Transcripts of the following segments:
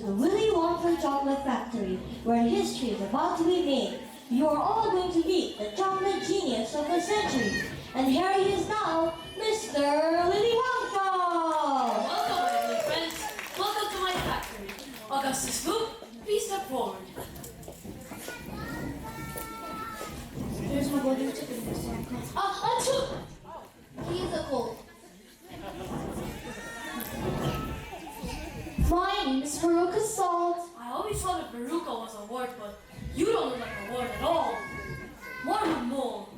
the Willy Wonka Chocolate Factory, where history is about to be made. You are all going to meet the chocolate genius of the century. And here he is now, Mr. Willy Wonka! Welcome, my good friends. Welcome to my factory. Augustus Gloop, please step forward. Here's my golden chicken, Mr. Wonka. Achoo! He is a cold. My name is Veruca Salt. I always thought that Veruca was a word, but you don't look like a word at all. More of a mole.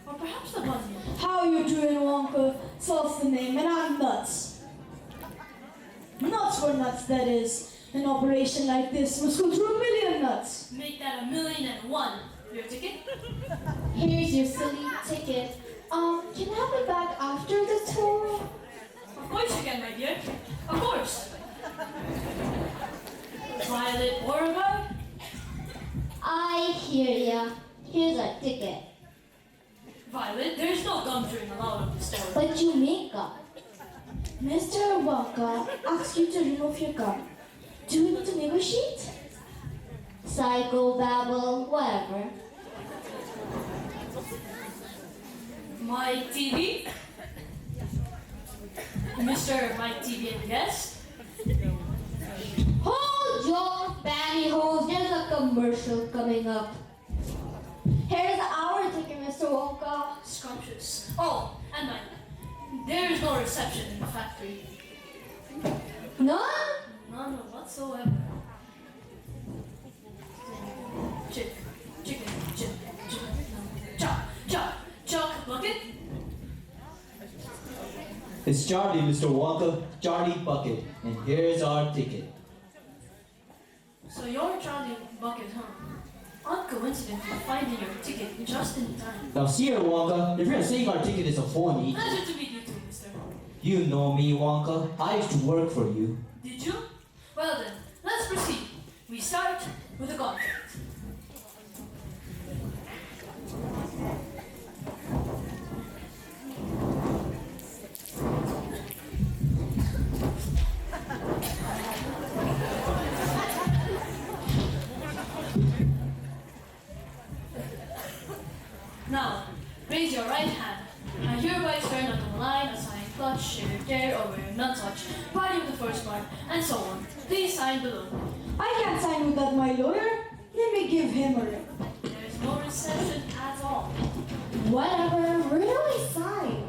Or perhaps a bunny. How you doing, Wonka? Salt's the name, and I'm Nuts. Nuts for nuts, that is. An operation like this must go through a million nuts. Make that 1,000,001. Your ticket? Here's your silly ticket. Can I have it back after the tour? Of course you can, my dear. Of course. Violet Beauregard? I hear ya. Here's our ticket. Violet, there's no gum chewing allowed at the store. But you make up. Mr. Wonka asks you to remove your gum. Do we need to negotiate? Psychobabble, whatever. My TV? Mr. Mike TV and guest? Hold your pantyhose. There's a commercial coming up. Here's our ticket, Mr. Wonka. Scrumptious. Oh, and mine. There is no reception in the factory. None? None whatsoever. Chicken, chicken, chuck, bucket. It's Charlie, Mr. Wonka, Charlie Bucket, and here's our ticket. So you're Charlie Bucket, huh? Odd coincidence in finding your ticket just in time. Now see here, Wonka, if you're saying our ticket is a phony, Pleasure to meet you too, mister. you know me, Wonka. I used to work for you. Did you? Well then, let's proceed. We start with a contract. Now, raise your right hand. I hereby swear not to malign, assign, clutch, share, dare, or wear, not touch, party of the first part, and so on. Please sign below. I can't sign without my lawyer. Let me give him a ring. There is no reception at all. Whatever. Where do we sign?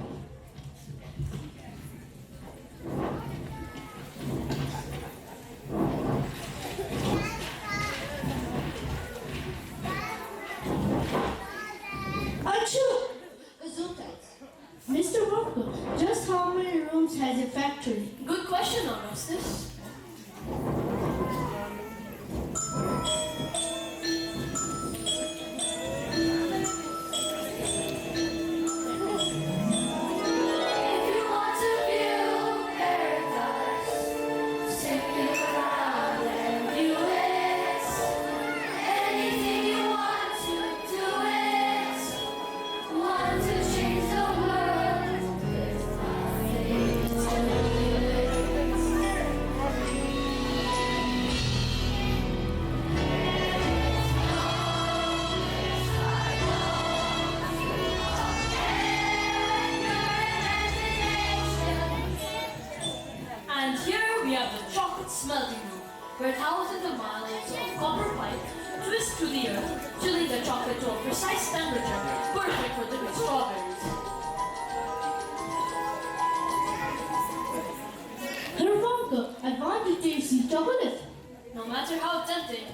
Achoo! Gesundheit. Mr. Wonka, just how many rooms has your factory? Good question, Augustus. If you want to view paradise, stick around and view it. Anything you want to do it. Want to change the world? There's nothing to And here we have the chocolate smelting room, where thousands of miles of copper pipe twist through the earth, chilling the chocolate to a precise temperature, perfect for dipping strawberries. Herr Wonka, I want to taste the chocolate. No matter how tempting,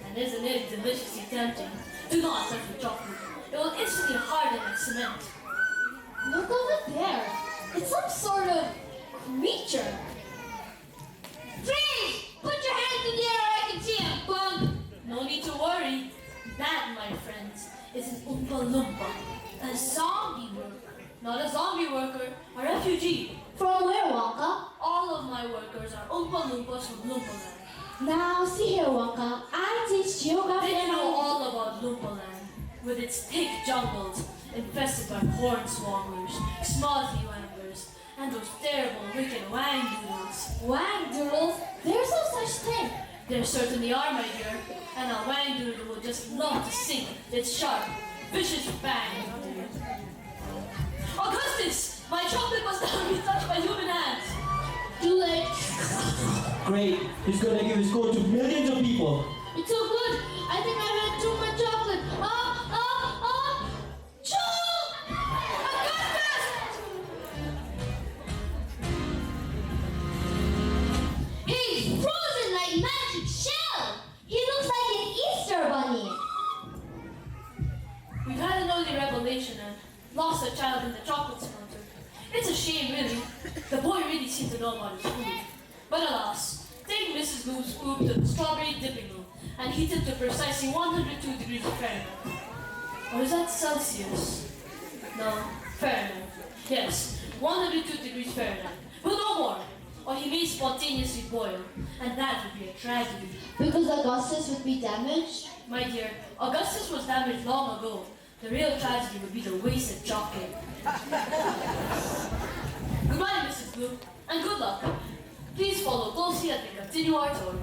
and isn't it deliciously tempting, do not touch the chocolate. It will instantly harden like cement. Look over there. It's some sort of creature. Freeze! Put your hands in the air or I can see him, bum! No need to worry. That, my friends, is an Oompa Loompa, a zombie worker. Not a zombie worker, a refugee. From where, Wonka? All of my workers are Oompa Loompas from Loompaland. Now, see here, Wonka. I teach geography They and know all about Loompaland, with its thick jungles infested by hornswogglers, smallywagglers, and those terrible wicked wang doodles. Wang doodles? There's no such thing. There certainly are, my dear, and a whangdoodle would just love to sink its sharp, vicious bang. Augustus! My chocolate must not be touched by human hands! Too late. Great. He's gonna give his code to millions of people. It's so good. I think I've had too much chocolate. He's frozen like magic shell. He looks like an Easter bunny. We've had an early revelation and lost a child in the chocolate smelter. It's a shame, really. The boy really seemed to know about his food. But alas, take Mrs. Blue's scoop to the strawberry dipping room and heat it to precisely 102 degrees Fahrenheit. Or is that Celsius? No, Fahrenheit. Yes, 102 degrees Fahrenheit. But no more, or he may spontaneously boil, and that would be a tragedy. Because Augustus would be damaged? My dear, Augustus was damaged long ago. The real tragedy would be the wasted chocolate. Goodbye, Mrs. Blue, and good luck. Please follow closely as we continue our tour.